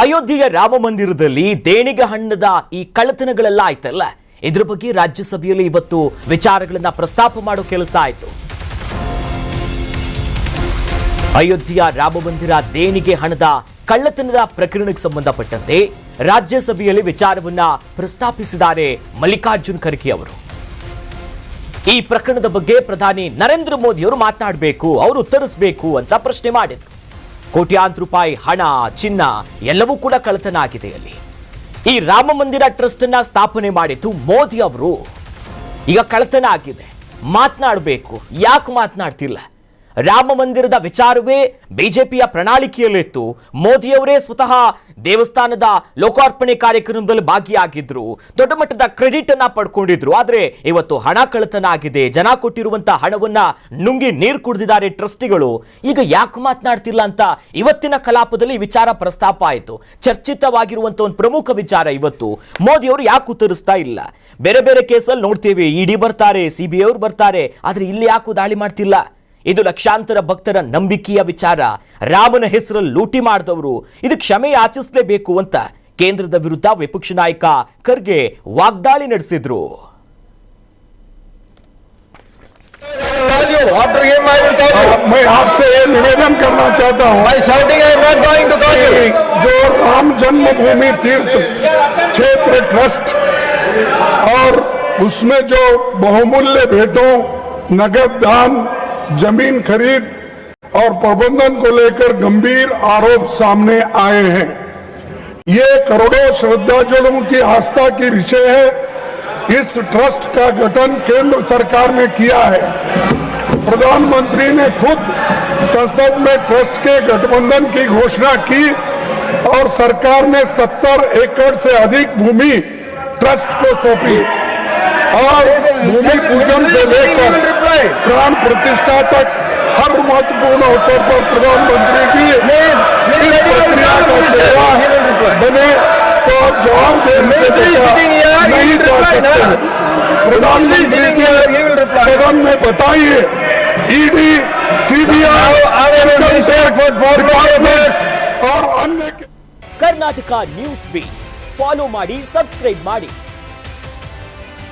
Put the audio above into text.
ಅಯೋಧ್ಯೆಯ ರಾಮ ಮಂದಿರದಲ್ಲಿ ದೇಣಿಗೆ ಹಣ್ಣದ ಈ ಕಳ್ಳತನಗಳೆಲ್ಲ ಆಯ್ತಲ್ಲ, ಇದ್ರ ಬಗ್ಗೆ ರಾಜ್ಯಸಭೆಯಲ್ಲಿ ಇವತ್ತು ವಿಚಾರಗಳನ್ನ ಪ್ರಸ್ತಾಪ ಮಾಡೋ ಕೆಲಸ ಆಯ್ತು. ಅಯೋಧ್ಯೆಯ ರಾಮ ಮಂದಿರ ದೇಣಿಗೆ ಹಣದ ಕಳ್ಳತನದ ಪ್ರಕರಣಕ್ಕೆ ಸಂಬಂಧಪಟ್ಟಂತೆ ರಾಜ್ಯಸಭೆಯಲ್ಲಿ ವಿಚಾರವನ್ನ ಪ್ರಸ್ತಾಪಿಸಿದ್ದಾರೆ ಮಲ್ಲಿಕಾರ್ಜುನ್ ಖರ್ಗೆ ಅವರು. ಈ ಪ್ರಕರಣದ ಬಗ್ಗೆ ಪ್ರಧಾನಿ ನರೇಂದ್ರ ಮೋದಿ ಅವರು ಮಾತನಾಡಬೇಕು, ಅವರು ಉತ್ತರಿಸಬೇಕು ಅಂತ ಪ್ರಶ್ನೆ ಮಾಡಿದ್ರು. ಕೋಟ್ಯಾಂತರ ರೂಪಾಯಿ ಹಣ, ಚಿನ್ನ ಎಲ್ಲವೂ ಕೂಡ ಕಳ್ಳತನ ಆಗಿದೆ. ಅಲ್ಲಿ ಈ ರಾಮ ಮಂದಿರ ಟ್ರಸ್ಟ್ ಅನ್ನ ಸ್ಥಾಪನೆ ಮಾಡಿದ್ದು ಮೋದಿ ಅವರು. ಈಗ ಕಳ್ಳತನ ಆಗಿದೆ, ಮಾತನಾಡಬೇಕು, ಯಾಕೆ ಮಾತನಾಡ್ತಿಲ್ಲ? ರಾಮ ಮಂದಿರದ ವಿಚಾರವೇ ಬಿಜೆಪಿಯ ಪ್ರಣಾಳಿಕೆಯಲ್ಲಿತ್ತು. ಮೋದಿಯವರೇ ಸ್ವತಃ ದೇವಸ್ಥಾನದ ಲೋಕಾರ್ಪಣೆ ಕಾರ್ಯಕ್ರಮದಲ್ಲಿ ಭಾಗಿಯಾಗಿದ್ರು, ದೊಡ್ಡ ಮಟ್ಟದ ಕ್ರೆಡಿಟ್ ಅನ್ನ ಪಡ್ಕೊಂಡಿದ್ರು. ಆದ್ರೆ ಇವತ್ತು ಹಣ ಕಳ್ಳತನ ಆಗಿದೆ, ಜನ ಕೊಟ್ಟಿರುವಂತಹ ಹಣವನ್ನ ನುಂಗಿ ನೀರು ಕುಡಿದಿದ್ದಾರೆ ಟ್ರಸ್ಟಿಗಳು. ಈಗ ಯಾಕೆ ಮಾತನಾಡ್ತಿಲ್ಲ ಅಂತ ಇವತ್ತಿನ ಕಲಾಪದಲ್ಲಿ ವಿಚಾರ ಪ್ರಸ್ತಾಪ ಆಯಿತು. ಚರ್ಚಿತವಾಗಿರುವಂತಹ ಒಂದು ಪ್ರಮುಖ ವಿಚಾರ ಇವತ್ತು ಮೋದಿ ಅವರು ಯಾಕೆ ಉತ್ತರಿಸ್ತಾ ಇಲ್ಲ? ಬೇರೆ ಬೇರೆ ಕೇಸಲ್ಲಿ ನೋಡ್ತೇವೆ, ಇಡಿ ಬರ್ತಾರೆ, ಸಿಬಿಐ ಅವರು ಬರ್ತಾರೆ, ಆದ್ರೆ ಇಲ್ಲಿ ಯಾಕೆ ದಾಳಿ ಮಾಡ್ತಿಲ್ಲ? ಇದು ಲಕ್ಷಾಂತರ ಭಕ್ತರ ನಂಬಿಕೆಯ ವಿಚಾರ. ರಾಮನ ಹೆಸರಲ್ಲಿ ಲೂಟಿ ಮಾಡಿದವರು ಇದು ಕ್ಷಮೆ ಯಾಚಿಸಲೇಬೇಕು ಅಂತ ಕೇಂದ್ರದ ವಿರುದ್ಧ ವಿಪಕ್ಷ ನಾಯಕ ಖರ್ಗೆ ವಾಗ್ದಾಳಿ ನಡೆಸಿದ್ರು. मैं आपसे ये निवेदन करना चाहता हूँ, जो राम जन्मभूमि तीर्थ क्षेत्र ट्रस्ट और उसमें जो बहुमूल्य भेंटों, नगद दान, जमीन खरीद और प्रबंधन को लेकर गंभीर आरोप सामने आए हैं। ये करोड़ों श्रद्धालुओं की आस्था की विषय है। इस ट्रस्ट का गठन केंद्र सरकार ने किया है। प्रधानमंत्री ने खुद संसद में ट्रस्ट के गठबंधन की घोषणा की और सरकार ने 70 एकड़ से अधिक भूमि ट्रस्ट को सौंपी और भूमि पूजन से लेकर प्राण प्रतिष्ठा तक हर महत्वपूर्ण अवसर पर प्रधानमंत्री की इस प्रक्रिया का चेहरा बने तो आप जवाब देने से नहीं जा सकते। प्रधानमंत्री जी सदन में बताइए, ईडी, सीबीआई और अन्य कर्नाटक न्यूज़ बीट फॉलो ಮಾಡಿ, सब्सक्राइब ಮಾಡಿ.